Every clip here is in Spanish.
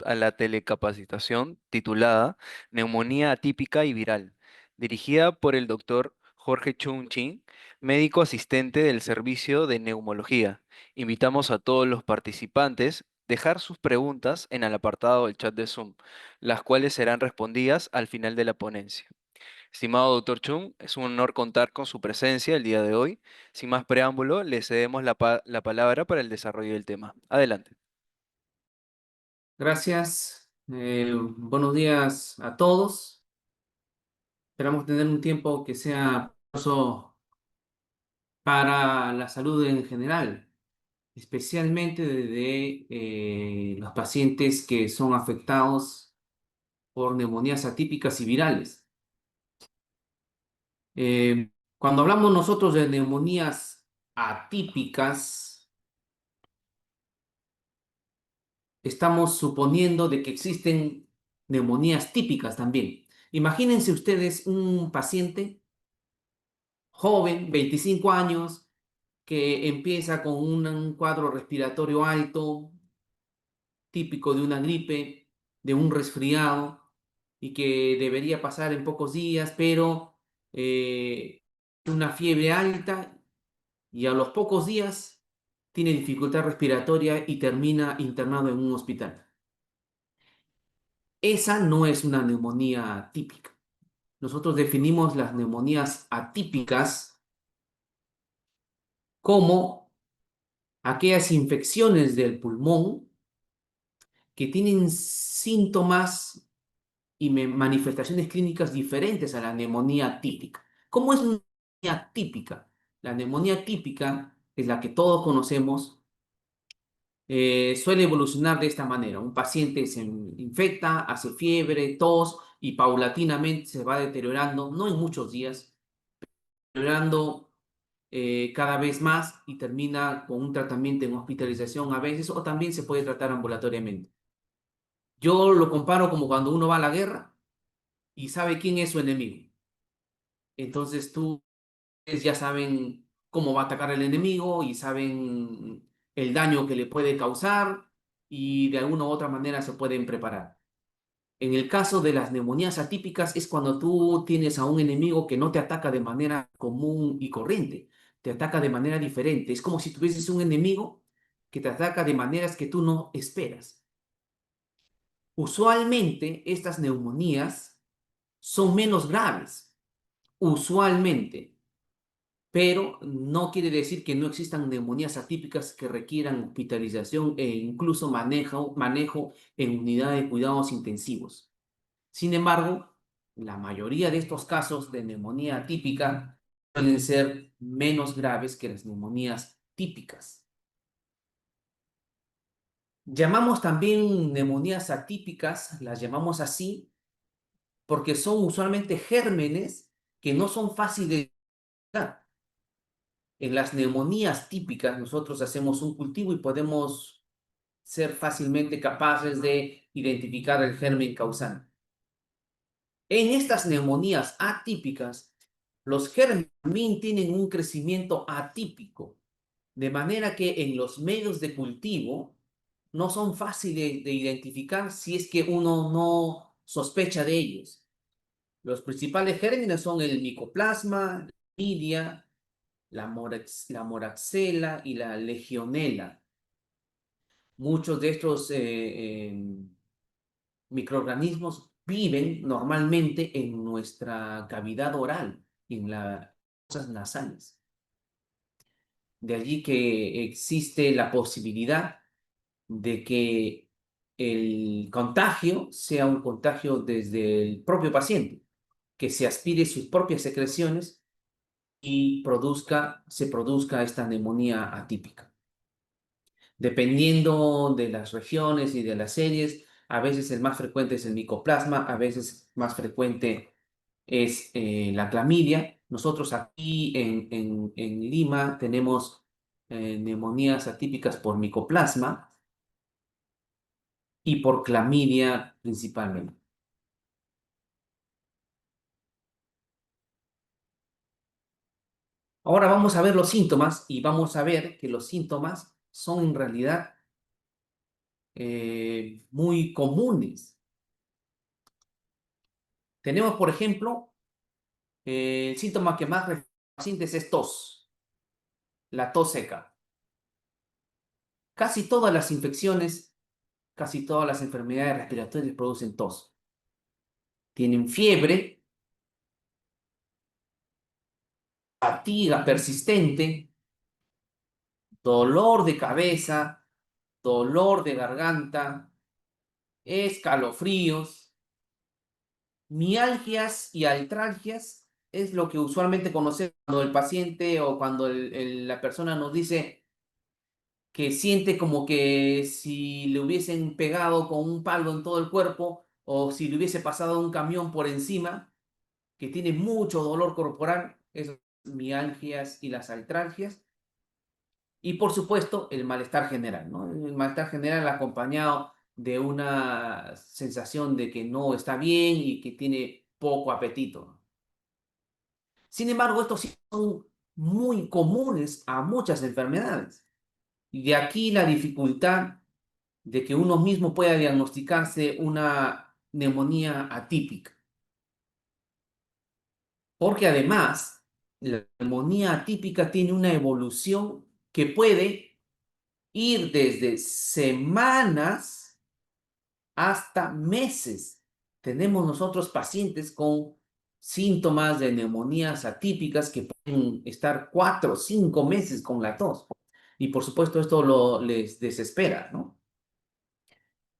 a la telecapacitación titulada Neumonía atípica y viral, dirigida por el doctor Jorge Chung Chin, médico asistente del Servicio de Neumología. Invitamos a todos los participantes dejar sus preguntas en el apartado del chat de Zoom, las cuales serán respondidas al final de la ponencia. Estimado doctor Chung, es un honor contar con su presencia el día de hoy. Sin más preámbulo, le cedemos la palabra para el desarrollo del tema. Adelante. Gracias. Buenos días a todos. Esperamos tener un tiempo que sea provechoso para la salud en general, especialmente de los pacientes que son afectados por neumonías atípicas y virales. Cuando hablamos nosotros de neumonías atípicas, estamos suponiendo de que existen neumonías típicas también. Imagínense ustedes un paciente joven, 25 años, que empieza con un cuadro respiratorio alto, típico de una gripe, de un resfriado, y que debería pasar en pocos días, pero una fiebre alta y a los pocos días tiene dificultad respiratoria y termina internado en un hospital. Esa no es una neumonía típica. Nosotros definimos las neumonías atípicas como aquellas infecciones del pulmón que tienen síntomas y manifestaciones clínicas diferentes a la neumonía típica. ¿Cómo es una neumonía típica? La neumonía típica es la que todos conocemos, suele evolucionar de esta manera. Un paciente se infecta, hace fiebre, tos y paulatinamente se va deteriorando, no en muchos días, deteriorando cada vez más y termina con un tratamiento en hospitalización a veces o también se puede tratar ambulatoriamente. Yo lo comparo como cuando uno va a la guerra y sabe quién es su enemigo. Entonces tú ya saben cómo va a atacar el enemigo y saben el daño que le puede causar y de alguna u otra manera se pueden preparar. En el caso de las neumonías atípicas es cuando tú tienes a un enemigo que no te ataca de manera común y corriente, te ataca de manera diferente. Es como si tuvieses un enemigo que te ataca de maneras que tú no esperas. Usualmente estas neumonías son menos graves, usualmente, pero no quiere decir que no existan neumonías atípicas que requieran hospitalización e incluso manejo en unidad de cuidados intensivos. Sin embargo, la mayoría de estos casos de neumonía atípica suelen ser menos graves que las neumonías típicas. Llamamos también neumonías atípicas, las llamamos así, porque son usualmente gérmenes que no son fáciles de identificar. En las neumonías típicas nosotros hacemos un cultivo y podemos ser fácilmente capaces de identificar el germen causante. En estas neumonías atípicas, los gérmenes también tienen un crecimiento atípico, de manera que en los medios de cultivo no son fáciles de identificar si es que uno no sospecha de ellos. Los principales gérmenes son el micoplasma, la Cnidia, la moraxela y la legionela. Muchos de estos microorganismos viven normalmente en nuestra cavidad oral, en las fosas nasales. De allí que existe la posibilidad de que el contagio sea un contagio desde el propio paciente, que se aspire sus propias secreciones y se produzca esta neumonía atípica. Dependiendo de las regiones y de las series, a veces el más frecuente es el micoplasma, a veces más frecuente es la clamidia. Nosotros aquí en Lima tenemos neumonías atípicas por micoplasma y por clamidia principalmente. Ahora vamos a ver los síntomas y vamos a ver que los síntomas son en realidad muy comunes. Tenemos, por ejemplo, el síntoma que más refiere a los pacientes es tos, la tos seca. Casi todas las infecciones, casi todas las enfermedades respiratorias producen tos. Tienen fiebre, fatiga persistente, dolor de cabeza, dolor de garganta, escalofríos, mialgias y artralgias es lo que usualmente conocemos cuando el paciente o cuando la persona nos dice que siente como que si le hubiesen pegado con un palo en todo el cuerpo o si le hubiese pasado un camión por encima, que tiene mucho dolor corporal, esas mialgias y las artralgias. Y por supuesto, el malestar general, ¿no? El malestar general acompañado de una sensación de que no está bien y que tiene poco apetito. Sin embargo, estos sí son muy comunes a muchas enfermedades. Y de aquí la dificultad de que uno mismo pueda diagnosticarse una neumonía atípica. Porque además, la neumonía atípica tiene una evolución que puede ir desde semanas hasta meses. Tenemos nosotros pacientes con síntomas de neumonías atípicas que pueden estar 4 o 5 meses con la tos. Y por supuesto esto les desespera, ¿no?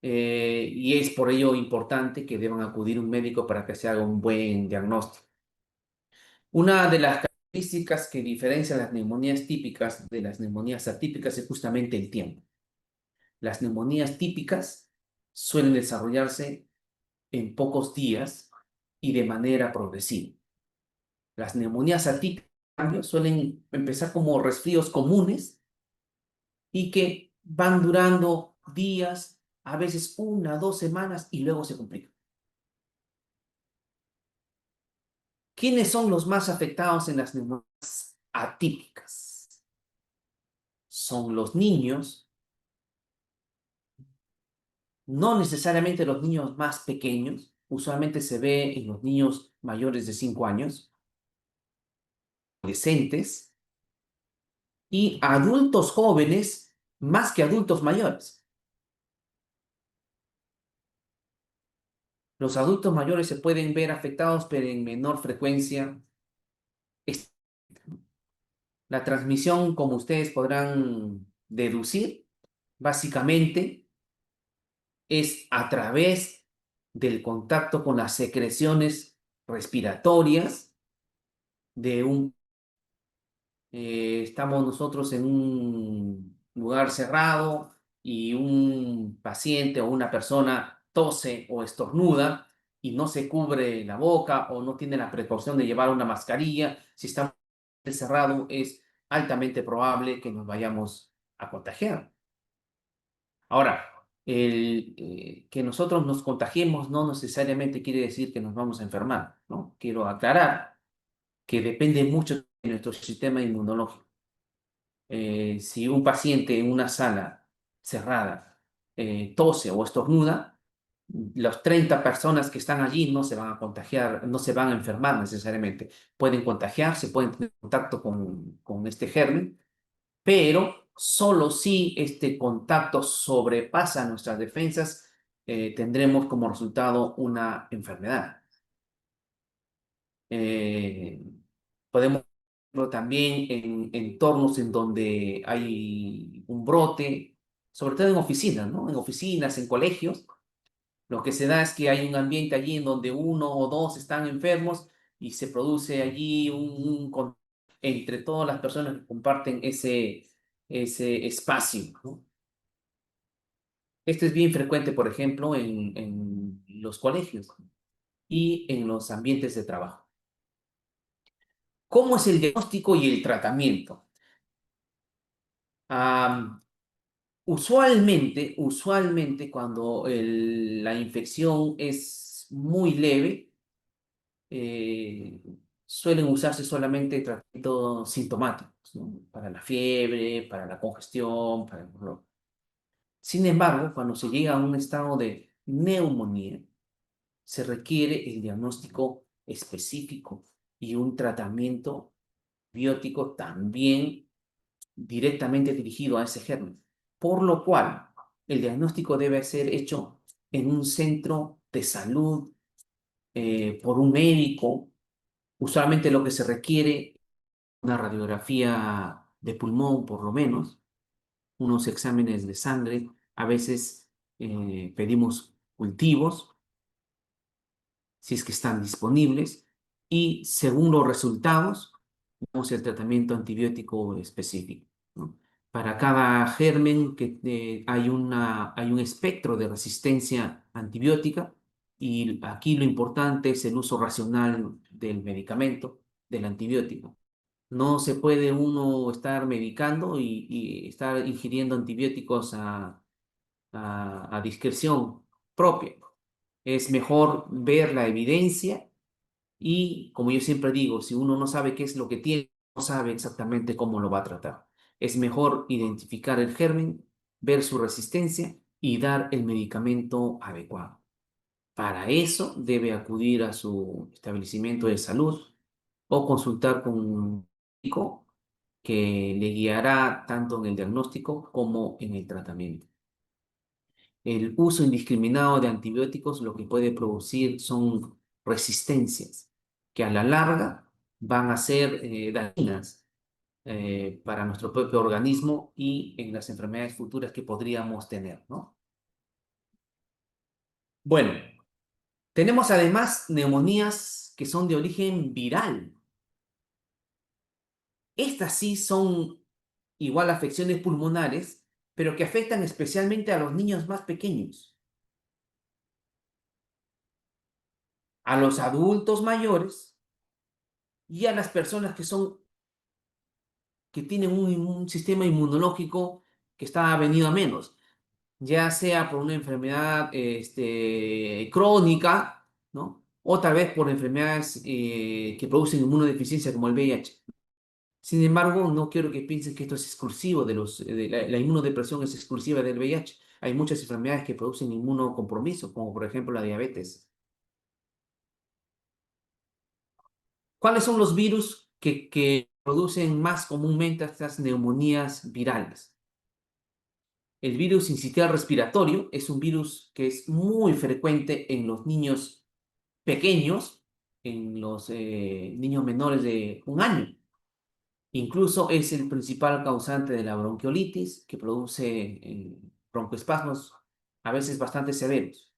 Y es por ello importante que deban acudir a un médico para que se haga un buen diagnóstico. Una de las características que diferencia las neumonías típicas de las neumonías atípicas es justamente el tiempo. Las neumonías típicas suelen desarrollarse en pocos días y de manera progresiva. Las neumonías atípicas, en cambio, suelen empezar como resfríos comunes y que van durando días, a veces 1 o 2 semanas y luego se complican. ¿Quiénes son los más afectados en las neumonías atípicas? Son los niños, no necesariamente los niños más pequeños, usualmente se ve en los niños mayores de 5 años, adolescentes y adultos jóvenes más que adultos mayores. Los adultos mayores se pueden ver afectados, pero en menor frecuencia. La transmisión, como ustedes podrán deducir, básicamente es a través del contacto con las secreciones respiratorias de un estamos nosotros en un lugar cerrado y un paciente o una persona tose o estornuda y no se cubre la boca o no tiene la precaución de llevar una mascarilla, si está cerrado es altamente probable que nos vayamos a contagiar. Ahora, que nosotros nos contagiemos no necesariamente quiere decir que nos vamos a enfermar, ¿no? Quiero aclarar que depende mucho de nuestro sistema inmunológico. Si un paciente en una sala cerrada tose o estornuda, las 30 personas que están allí no se van a contagiar, no se van a enfermar necesariamente. Pueden contagiarse, pueden tener contacto con este germen, pero solo si este contacto sobrepasa nuestras defensas, tendremos como resultado una enfermedad. Eh, Podemos verlo también en entornos en donde hay un brote, sobre todo en oficinas, ¿no? En oficinas, en colegios. Lo que se da es que hay un ambiente allí en donde uno o dos están enfermos y se produce allí entre todas las personas que comparten ese espacio, ¿no? Esto es bien frecuente, por ejemplo, en los colegios y en los ambientes de trabajo. ¿Cómo es el diagnóstico y el tratamiento? Am, usualmente cuando la infección es muy leve, eh, suelen usarse solamente tratamientos sintomáticos, ¿no? Para la fiebre, para la congestión, para el dolor. Sin embargo, cuando se llega a un estado de neumonía, se requiere el diagnóstico específico y un tratamiento biótico también directamente dirigido a ese germen. Por lo cual, el diagnóstico debe ser hecho en un centro de salud por un médico. Usualmente lo que se requiere es una radiografía de pulmón, por lo menos, unos exámenes de sangre. A veces pedimos cultivos, si es que están disponibles, y según los resultados, damos el tratamiento antibiótico específico, ¿no? Para cada germen hay un espectro de resistencia antibiótica y aquí lo importante es el uso racional del medicamento, del antibiótico. No se puede uno estar medicando y estar ingiriendo antibióticos a discreción propia. Es mejor ver la evidencia y, como yo siempre digo, si uno no sabe qué es lo que tiene, no sabe exactamente cómo lo va a tratar. Es mejor identificar el germen, ver su resistencia y dar el medicamento adecuado. Para eso debe acudir a su establecimiento de salud o consultar con un médico que le guiará tanto en el diagnóstico como en el tratamiento. El uso indiscriminado de antibióticos lo que puede producir son resistencias que a la larga van a ser dañinas para nuestro propio organismo y en las enfermedades futuras que podríamos tener, ¿no? Bueno, tenemos además neumonías que son de origen viral. Estas sí son igual afecciones pulmonares, pero que afectan especialmente a los niños más pequeños, a los adultos mayores y a las personas que tienen un sistema inmunológico que está venido a menos, ya sea por una enfermedad crónica, ¿no? O tal vez por enfermedades que producen inmunodeficiencia como el VIH. Sin embargo, no quiero que piensen que esto es exclusivo la inmunodepresión es exclusiva del VIH. Hay muchas enfermedades que producen inmunocompromiso, como por ejemplo la diabetes. ¿Cuáles son los virus que producen más comúnmente estas neumonías virales? El virus sincitial respiratorio es un virus que es muy frecuente en los niños pequeños, en los niños menores de un año. Incluso es el principal causante de la bronquiolitis, que produce broncoespasmos a veces bastante severos.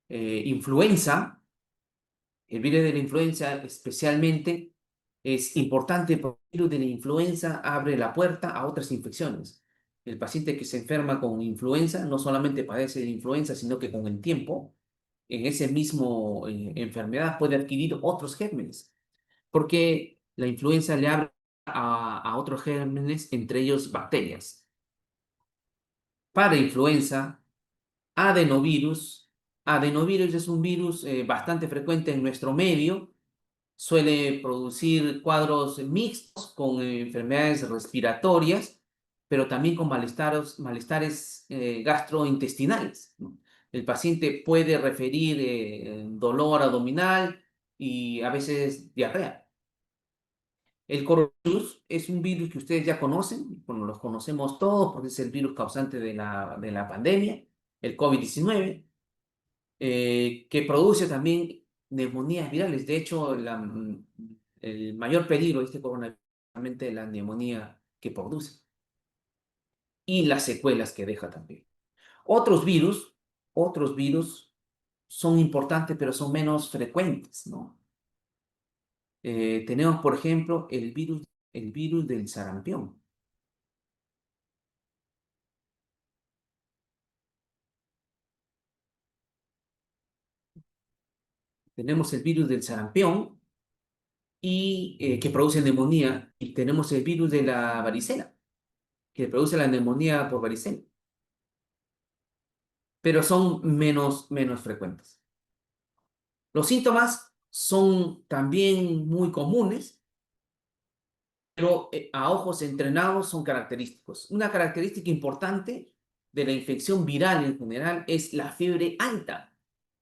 Influenza, el virus de la influenza especialmente es importante porque el virus de la influenza abre la puerta a otras infecciones. El paciente que se enferma con influenza no solamente padece de influenza, sino que con el tiempo, en ese mismo enfermedad puede adquirir otros gérmenes, porque la influenza le abre a otros gérmenes, entre ellos bacterias. Para influenza, adenovirus. Adenovirus es un virus bastante frecuente en nuestro medio. Suele producir cuadros mixtos con enfermedades respiratorias, pero también con malestares gastrointestinales, ¿no? El paciente puede referir dolor abdominal y a veces diarrea. El coronavirus es un virus que ustedes ya conocen, bueno, los conocemos todos porque es el virus causante de la pandemia, el COVID-19, que produce también neumonías virales. De hecho, el mayor peligro de este coronavirus es realmente la neumonía que produce y las secuelas que deja también. Otros virus, otros virus son importantes, pero son menos frecuentes, ¿no? Tenemos, por ejemplo, el virus del sarampión. Tenemos el virus del sarampión y que produce neumonía, y tenemos el virus de la varicela, que produce la neumonía por varicela, pero son menos frecuentes. Los síntomas son también muy comunes, pero a ojos entrenados son característicos. Una característica importante de la infección viral en general es la fiebre alta.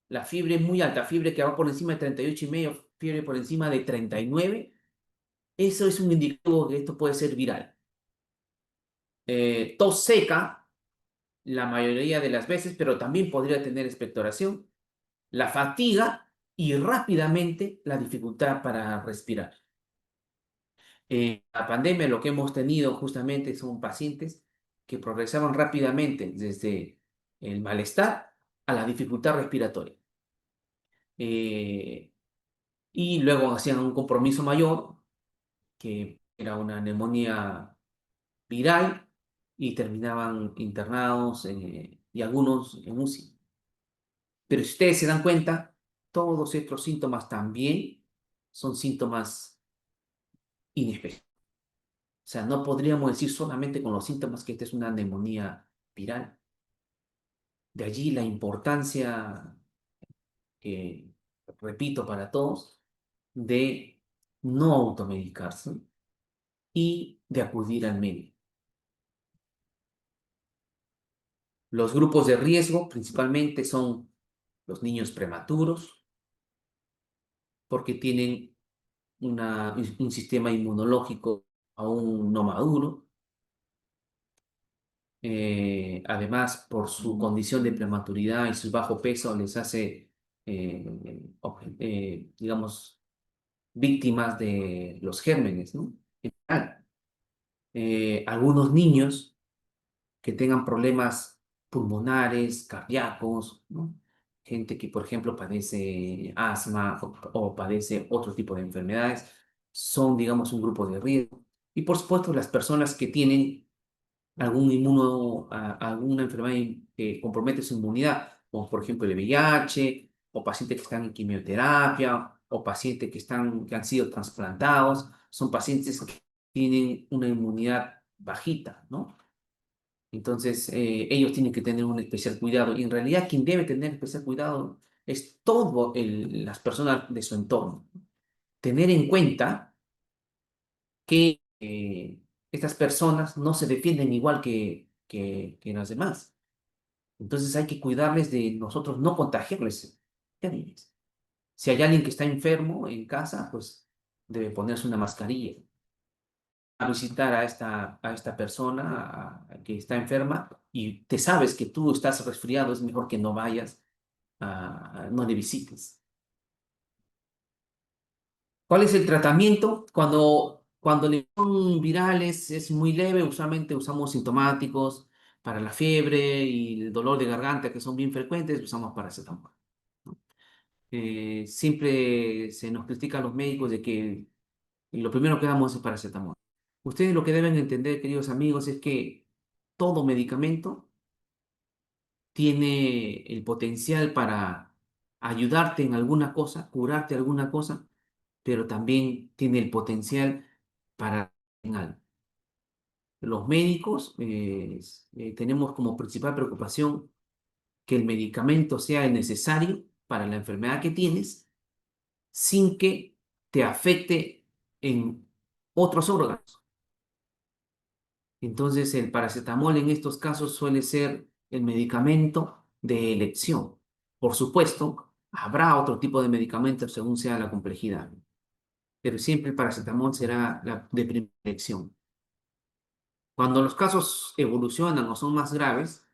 La fiebre muy alta, fiebre que va por encima de 38,5, fiebre por encima de 39. Eso es un indicativo que esto puede ser viral. Tos seca, la mayoría de las veces, pero también podría tener expectoración. La fatiga y rápidamente la dificultad para respirar. La pandemia lo que hemos tenido justamente son pacientes que progresaban rápidamente desde el malestar a la dificultad respiratoria. Eh, y luego hacían un compromiso mayor, que era una neumonía viral, y terminaban internados y algunos en UCI. Pero si ustedes se dan cuenta, todos estos síntomas también son síntomas inespecíficos. O sea, no podríamos decir solamente con los síntomas que esta es una neumonía viral. De allí la importancia, que repito para todos, de no automedicarse y de acudir al médico. Los grupos de riesgo principalmente son los niños prematuros, porque tienen un sistema inmunológico aún no maduro. Además, por su condición de prematuridad y su bajo peso, les hace, digamos, víctimas de los gérmenes, ¿no? En general. Algunos niños que tengan problemas pulmonares, cardíacos, ¿no? Gente que, por ejemplo, padece asma o padece otro tipo de enfermedades, son, digamos, un grupo de riesgo. Y, por supuesto, las personas que tienen alguna enfermedad que compromete su inmunidad, como por ejemplo el VIH, o pacientes que están en quimioterapia, o pacientes que han sido trasplantados, son pacientes que tienen una inmunidad bajita, ¿no? Entonces, ellos tienen que tener un especial cuidado. Y en realidad, quien debe tener especial cuidado es todo las personas de su entorno. Tener en cuenta que estas personas no se defienden igual que las demás. Entonces, hay que cuidarles de nosotros no contagiarles gérmenes. Si hay alguien que está enfermo en casa, pues debe ponerse una mascarilla. A visitar a esta persona que está enferma y te sabes que tú estás resfriado, es mejor que no vayas, no le visites. ¿Cuál es el tratamiento? Cuando le son virales es muy leve, usualmente usamos sintomáticos para la fiebre y el dolor de garganta que son bien frecuentes, usamos paracetamol. Siempre se nos critica a los médicos de que lo primero que damos es paracetamol. Ustedes lo que deben entender, queridos amigos, es que todo medicamento tiene el potencial para ayudarte en alguna cosa, curarte alguna cosa, pero también tiene el potencial para en algo. Los médicos tenemos como principal preocupación que el medicamento sea necesario para la enfermedad que tienes sin que te afecte en otros órganos. Entonces, el paracetamol en estos casos suele ser el medicamento de elección. Por supuesto, habrá otro tipo de medicamentos según sea la complejidad, pero siempre el paracetamol será la de primera elección. Cuando los casos evolucionan o son más graves,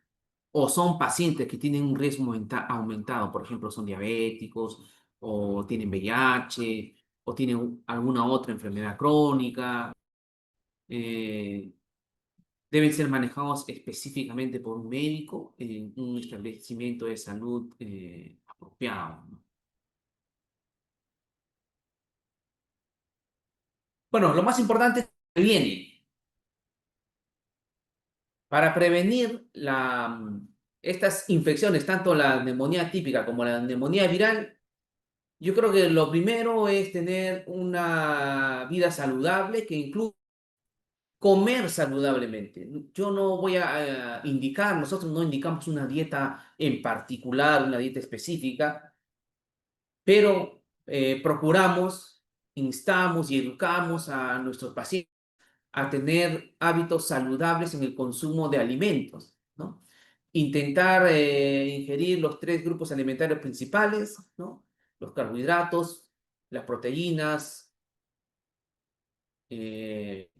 o son pacientes que tienen un riesgo aumentado, por ejemplo, son diabéticos, o tienen VIH, o tienen alguna otra enfermedad crónica, eh, deben ser manejados específicamente por un médico en un establecimiento de salud apropiado, ¿no? Bueno, lo más importante es que previene. Para prevenir estas infecciones, tanto la neumonía típica como la neumonía viral, yo creo que lo primero es tener una vida saludable que incluya comer saludablemente. Yo no voy a indicar, nosotros no indicamos una dieta en particular, una dieta específica, pero procuramos, instamos y educamos a nuestros pacientes a tener hábitos saludables en el consumo de alimentos, ¿no? intentar ingerir los tres grupos alimentarios principales, ¿no? Los carbohidratos, las proteínas eh,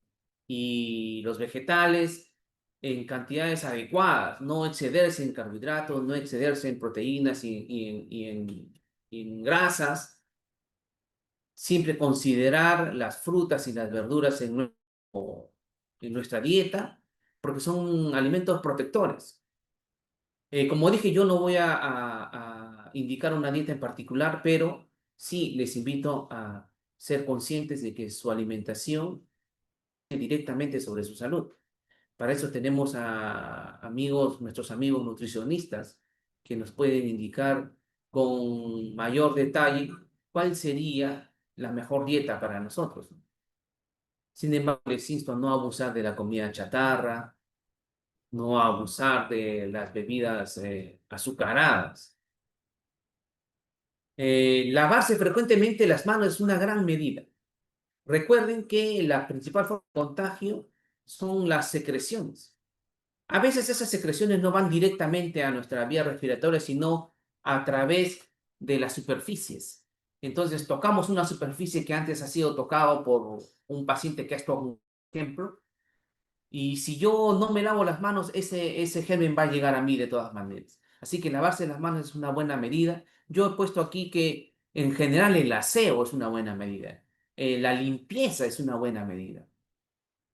y los vegetales en cantidades adecuadas, no excederse en carbohidratos, no excederse en proteínas y en grasas, siempre considerar las frutas y las verduras en nuestra dieta, porque son alimentos protectores. Como dije, yo no voy a indicar una dieta en particular, pero sí les invito a ser conscientes de que su alimentación directamente sobre su salud. Para eso tenemos a amigos, nuestros amigos nutricionistas, que nos pueden indicar con mayor detalle cuál sería la mejor dieta para nosotros. Sin embargo, les insto a no abusar de la comida chatarra, no abusar de las bebidas azucaradas. Lavarse frecuentemente las manos es una gran medida. Recuerden que la principal forma de contagio son las secreciones. A veces esas secreciones no van directamente a nuestra vía respiratoria, sino a través de las superficies. Entonces, tocamos una superficie que antes ha sido tocado por un paciente que ha estornudado, por ejemplo, y si yo no me lavo las manos, ese germen va a llegar a mí de todas maneras. Así que lavarse las manos es una buena medida. Yo he puesto aquí que en general el aseo es una buena medida. La limpieza es una buena medida.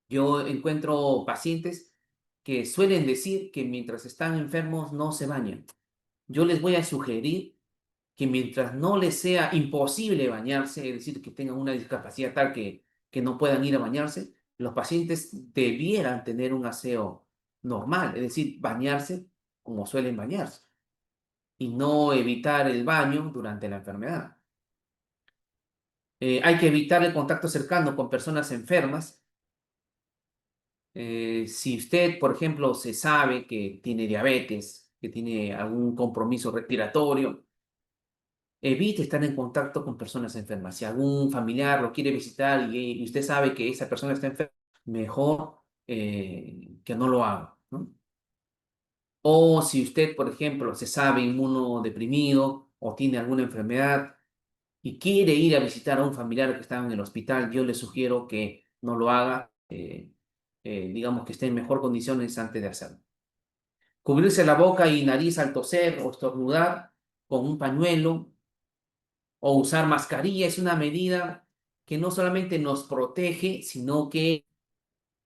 Yo encuentro pacientes que suelen decir que mientras están enfermos no se bañan. Yo les voy a sugerir que mientras no les sea imposible bañarse, es decir, que tengan una discapacidad tal que no puedan ir a bañarse, los pacientes debieran tener un aseo normal, es decir, bañarse como suelen bañarse y no evitar el baño durante la enfermedad. Hay que evitar el contacto cercano con personas enfermas. Si usted, por ejemplo, se sabe que tiene diabetes, que tiene algún compromiso respiratorio, evite estar en contacto con personas enfermas. Si algún familiar lo quiere visitar y usted sabe que esa persona está enferma, mejor que no lo haga, ¿no? O si usted, por ejemplo, se sabe inmunodeprimido o tiene alguna enfermedad y quiere ir a visitar a un familiar que está en el hospital, yo le sugiero que no lo haga, digamos que esté en mejor condiciones antes de hacerlo. Cubrirse la boca y nariz al toser o estornudar con un pañuelo o usar mascarilla es una medida que no solamente nos protege, sino que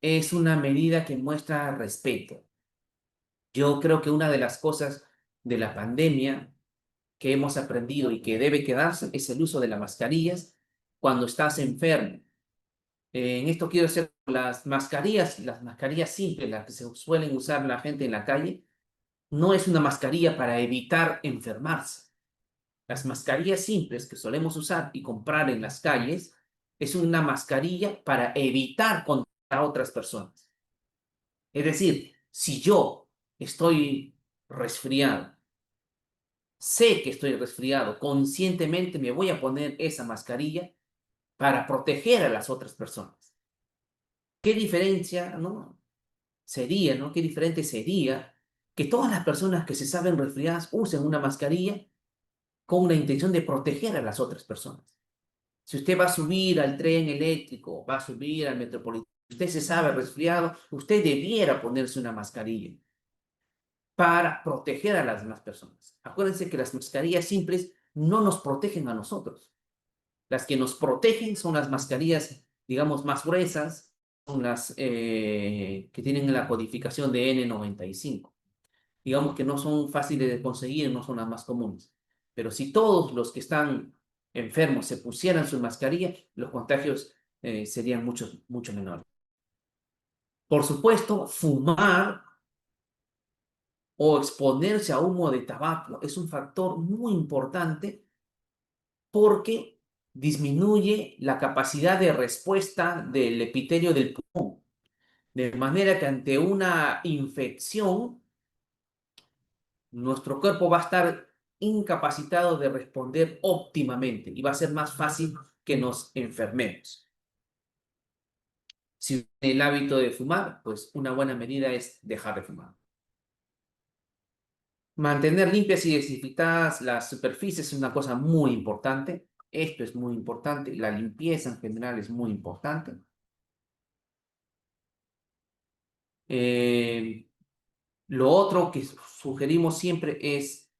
es una medida que muestra respeto. Yo creo que una de las cosas de la pandemia que hemos aprendido y que debe quedarse es el uso de las mascarillas cuando estás enfermo. En esto quiero decir las mascarillas simples, las que se suelen usar la gente en la calle, no es una mascarilla para evitar enfermarse. Las mascarillas simples que solemos usar y comprar en las calles es una mascarilla para evitar contagiar a otras personas. Es decir, si yo estoy resfriado, sé que estoy resfriado, conscientemente me voy a poner esa mascarilla para proteger a las otras personas. ¿Qué diferencia, no? Sería, ¿no? Qué diferente sería que todas las personas que se saben resfriadas usen una mascarilla con la intención de proteger a las otras personas. Si usted va a subir al tren eléctrico, va a subir al metropolitano, usted se sabe resfriado, usted debiera ponerse una mascarilla para proteger a las demás personas. Acuérdense que las mascarillas simples no nos protegen a nosotros. Las que nos protegen son las mascarillas, digamos, más gruesas, son las que tienen la codificación de N95. Digamos que no son fáciles de conseguir, no son las más comunes. Pero si todos los que están enfermos se pusieran su mascarilla, los contagios serían mucho menores. Por supuesto, fumar o exponerse a humo de tabaco es un factor muy importante porque disminuye la capacidad de respuesta del epitelio del pulmón. De manera que ante una infección, nuestro cuerpo va a estar incapacitado de responder óptimamente y va a ser más fácil que nos enfermemos. Si tiene el hábito de fumar, pues una buena medida es dejar de fumar. Mantener limpias y desinfectadas las superficies es una cosa muy importante. Esto es muy importante. La limpieza en general es muy importante. Eh, lo otro que sugerimos siempre es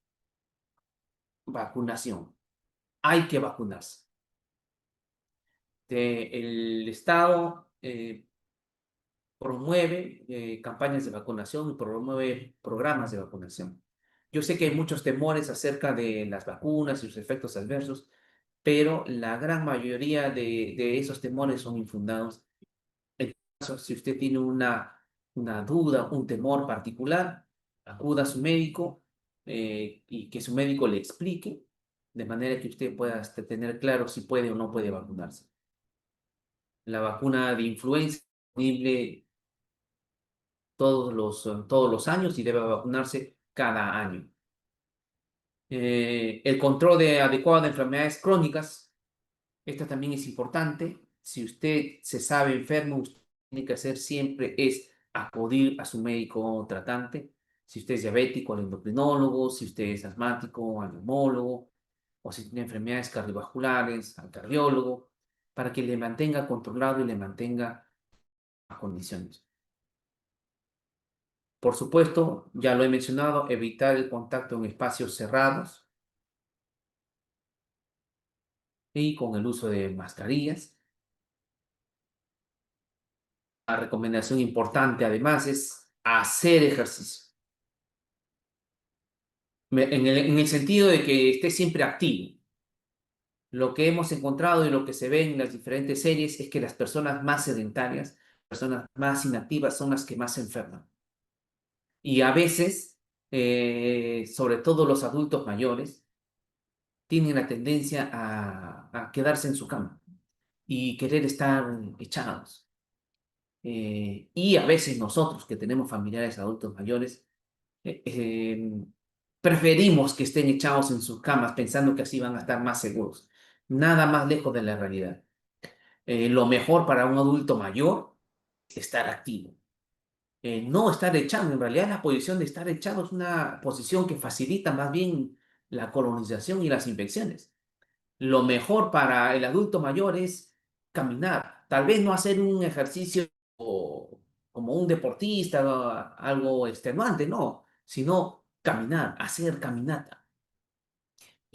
vacunación. Hay que vacunarse. El Estado promueve campañas de vacunación y promueve programas de vacunación. Yo sé que hay muchos temores acerca de las vacunas y sus efectos adversos, pero la gran mayoría de esos temores son infundados. En caso, si usted tiene una duda, un temor particular, acuda a su médico y que su médico le explique de manera que usted pueda hasta tener claro si puede o no puede vacunarse. La vacuna de influenza es disponible todos los años y debe vacunarse cada año. El control adecuado de enfermedades crónicas, esta también es importante. Si usted se sabe enfermo, usted tiene que hacer siempre es acudir a su médico tratante. Si usted es diabético, al endocrinólogo, si usted es asmático, al neumólogo, o si tiene enfermedades cardiovasculares, al cardiólogo, para que le mantenga controlado y le mantenga a condiciones. Por supuesto, ya lo he mencionado, evitar el contacto en espacios cerrados y con el uso de mascarillas. La recomendación importante además es hacer ejercicio, en el sentido de que esté siempre activo. Lo que hemos encontrado y lo que se ve en las diferentes series es que las personas más sedentarias, personas más inactivas son las que más se enferman. Y a veces, sobre todo los adultos mayores, tienen la tendencia a quedarse en su cama y querer estar echados. Y a veces nosotros que tenemos familiares adultos mayores, eh, eh, preferimos que estén echados en sus camas pensando que así van a estar más seguros. Nada más lejos de la realidad. Lo mejor para un adulto mayor es estar activo. No estar echado. En realidad la posición de estar echado es una posición que facilita más bien la colonización y las infecciones. Lo mejor para el adulto mayor es caminar. Tal vez no hacer un ejercicio como un deportista, algo extenuante, no, sino caminar, hacer caminata.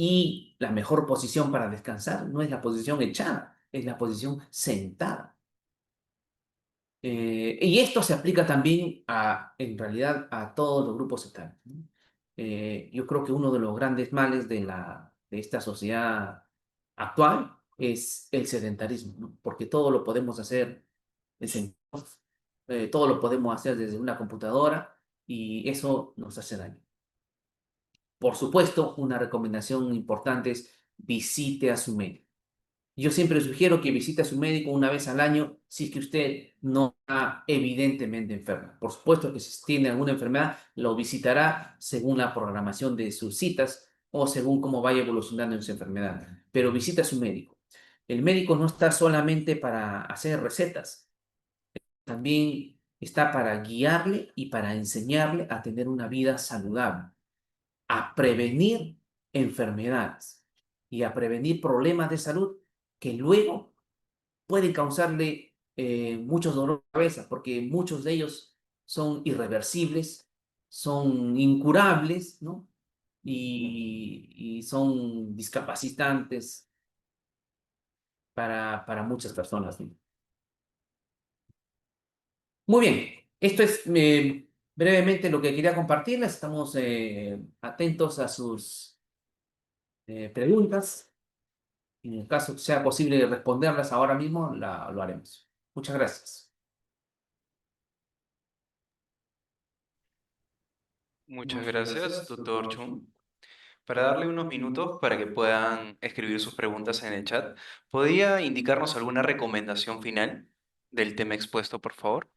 Y la mejor posición para descansar no es la posición echada, es la posición sentada. Y esto se aplica también en realidad a todos los grupos etarios, ¿no? Yo creo que uno de los grandes males de esta sociedad actual es el sedentarismo, ¿no? Porque todo lo podemos hacer sentados, todo lo podemos hacer desde una computadora y eso nos hace daño. Por supuesto, una recomendación importante es visite a su médico. Yo siempre sugiero que visite a su médico una vez al año si es que usted no está evidentemente enfermo. Por supuesto que si tiene alguna enfermedad, lo visitará según la programación de sus citas o según cómo vaya evolucionando en su enfermedad. Pero visita a su médico. El médico no está solamente para hacer recetas, también está para guiarle y para enseñarle a tener una vida saludable, a prevenir enfermedades y a prevenir problemas de salud que luego pueden causarle muchos dolores de cabeza, porque muchos de ellos son irreversibles, son incurables, ¿no? Y son discapacitantes para muchas personas, ¿no? Muy bien, esto es brevemente lo que quería compartirles. Estamos atentos a sus preguntas. En el caso que sea posible responderlas ahora mismo, lo haremos. Muchas gracias. Muchas gracias, doctor Chung. Para darle unos minutos para que puedan escribir sus preguntas en el chat, ¿podría indicarnos alguna recomendación final del tema expuesto, por favor?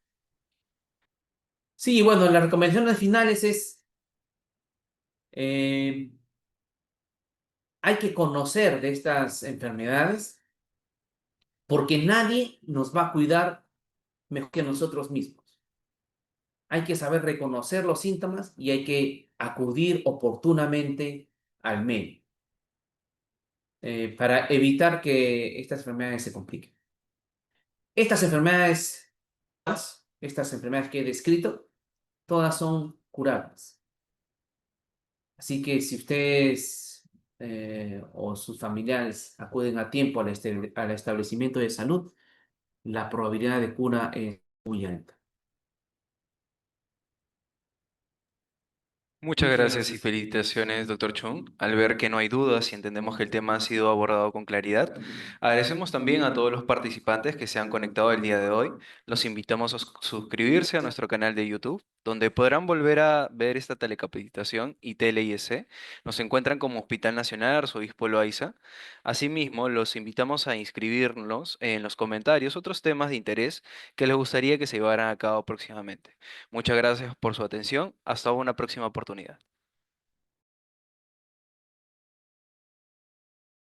Sí, bueno, las recomendaciones finales es, eh, hay que conocer de estas enfermedades porque nadie nos va a cuidar mejor que nosotros mismos. Hay que saber reconocer los síntomas y hay que acudir oportunamente al médico para evitar que estas enfermedades se compliquen. Estas enfermedades, estas enfermedades que he descrito, todas son curables. Así que si ustedes o sus familiares acuden a tiempo al establecimiento de salud, la probabilidad de cura es muy alta. Muchas gracias y felicitaciones, doctor Chung. Al ver que no hay dudas y entendemos que el tema ha sido abordado con claridad, agradecemos también a todos los participantes que se han conectado el día de hoy. Los invitamos a suscribirse a nuestro canal de YouTube, donde podrán volver a ver esta telecapacitación y tele-IEC. Nos encuentran como Hospital Nacional Arzobispo Loaiza. Asimismo, los invitamos a inscribirnos en los comentarios otros temas de interés que les gustaría que se llevaran a cabo próximamente. Muchas gracias por su atención. Hasta una próxima oportunidad.